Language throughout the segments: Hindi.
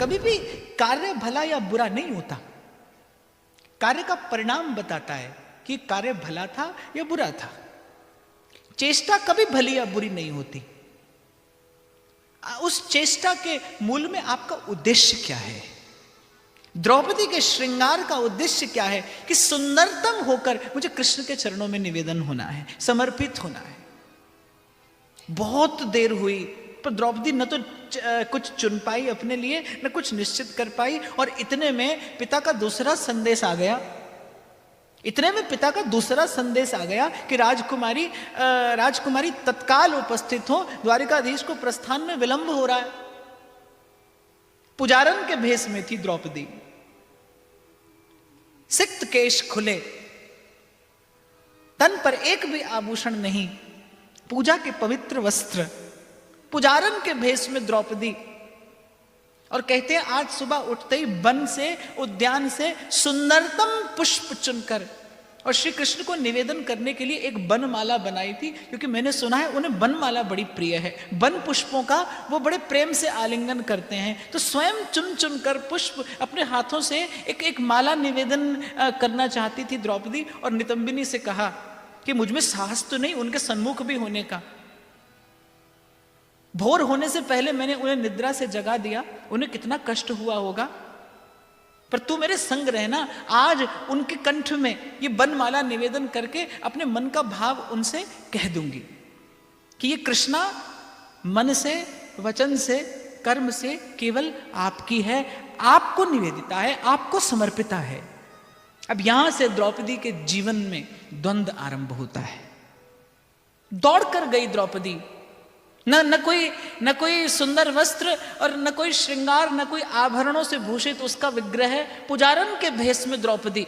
कभी भी कार्य भला या बुरा नहीं होता, कार्य का परिणाम बताता है कि कार्य भला था या बुरा था। चेष्टा कभी भली या बुरी नहीं होती। उस चेष्टा के मूल में आपका उद्देश्य क्या है? द्रौपदी के श्रृंगार का उद्देश्य क्या है? कि सुंदरतम होकर मुझे कृष्ण के चरणों में निवेदन होना है, समर्पित होना है। बहुत देर हुई पर द्रौपदी न तो कुछ चुन पाई अपने लिए, न कुछ निश्चित कर पाई, और इतने में पिता का दूसरा संदेश आ गया। कि राजकुमारी तत्काल उपस्थित हो, द्वारिकाधीश को प्रस्थान में विलंब हो रहा है। पुजारन के भेष में थी द्रौपदी, सिक्त केश खुले, तन पर एक भी आभूषण नहीं, पूजा के पवित्र वस्त्र, पुजारन के भेष में द्रौपदी। और कहते हैं आज सुबह उठते ही वन से, उद्यान से सुंदरतम पुष्प चुनकर और श्री कृष्ण को निवेदन करने के लिए एक वनमाला बनाई थी, क्योंकि मैंने सुना है उन्हें वनमाला बड़ी प्रिय है। वन पुष्पों का वो बड़े प्रेम से आलिंगन करते हैं, तो स्वयं चुन चुन कर पुष्प अपने हाथों से एक माला निवेदन करना चाहती थी द्रौपदी। और नितंबिनी से कहा कि मुझमें साहस तो नहीं उनके सन्मुख भी होने का। भोर होने से पहले मैंने उन्हें निद्रा से जगा दिया, उन्हें कितना कष्ट हुआ होगा, पर तू मेरे संग रहना। आज उनके कंठ में ये वनमाला निवेदन करके अपने मन का भाव उनसे कह दूंगी कि ये कृष्णा मन से, वचन से, कर्म से केवल आपकी है, आपको निवेदिता है, आपको समर्पिता है। अब यहां से द्रौपदी के जीवन में द्वंद्व आरंभ होता है। दौड़कर गई द्रौपदी, न कोई सुंदर वस्त्र और न कोई श्रृंगार, न कोई आभरणों से भूषित उसका विग्रह है। पुजारन के भेष में द्रौपदी,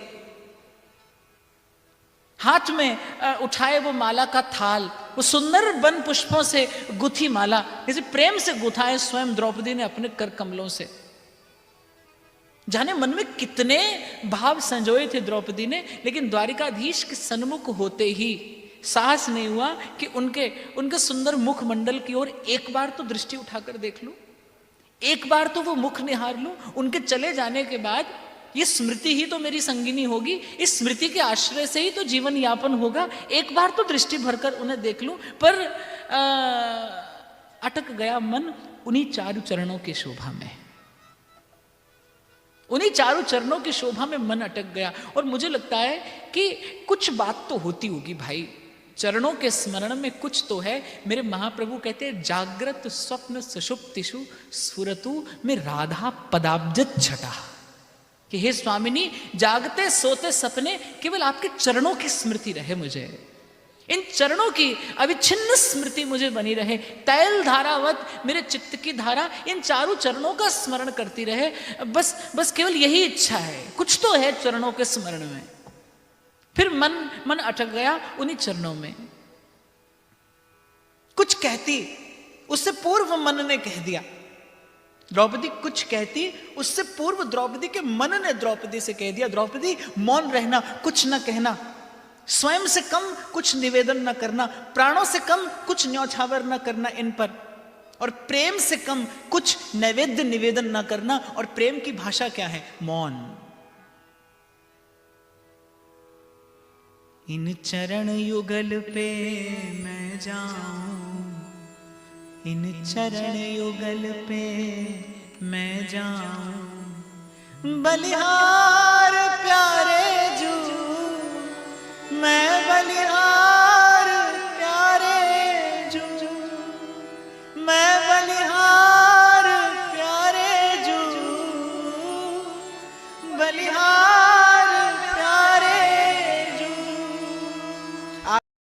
हाथ में उठाए वो माला का थाल, वो सुंदर वन पुष्पों से गुथी माला, जैसे प्रेम से गुथाए स्वयं द्रौपदी ने अपने कर कमलों से। जाने मन में कितने भाव संजोए थे द्रौपदी ने, लेकिन द्वारिकाधीश के सन्मुख होते ही साहस नहीं हुआ कि उनके सुंदर मुखमंडल की ओर एक बार तो दृष्टि उठाकर देख लूं, एक बार तो वो मुख निहार लूं। उनके चले जाने के बाद ये स्मृति ही तो मेरी संगिनी होगी, इस स्मृति के आश्रय से ही तो जीवन यापन होगा। एक बार तो दृष्टि भरकर उन्हें देख लूं, पर अटक गया मन उन्हीं चारु चरणों की शोभा में, उन्हीं चारों चरणों की शोभा में मन अटक गया। और मुझे लगता है कि कुछ बात तो होती होगी भाई, चरणों के स्मरण में कुछ तो है। मेरे महाप्रभु कहते हैं जागृत स्वप्न सुषुप्तिषु स्फुरतु में राधा पदाब्जत छटा, कि हे स्वामिनी जागते सोते सपने केवल आपके चरणों की स्मृति रहे, मुझे इन चरणों की अविच्छिन्न स्मृति मुझे बनी रहे। तैल धारावत मेरे चित्त की धारा इन चारों चरणों का स्मरण करती रहे। बस केवल यही इच्छा है, कुछ तो है चरणों के स्मरण में। फिर मन अटक गया उन्हीं चरणों में। कुछ कहती, उससे पूर्व मन ने कह दिया। द्रौपदी कुछ कहती, उससे पूर्व द्रौपदी के मन ने द्रौपदी से कह दिया, द्रौपदी मौन रहना, कुछ न कहना, स्वयं से कम कुछ निवेदन न करना, प्राणों से कम कुछ न्यौछावर न करना इन पर, और प्रेम से कम कुछ नैवेद्य निवेदन न करना। और प्रेम की भाषा क्या है? मौन। इन चरण युगल पे मैं जाऊं, इन चरण युगल पे मैं जाऊं, बलिहार प्यारे जू, मैं बलिहार प्यारे जू, मैं बलिहार प्यारे जू, बलिहार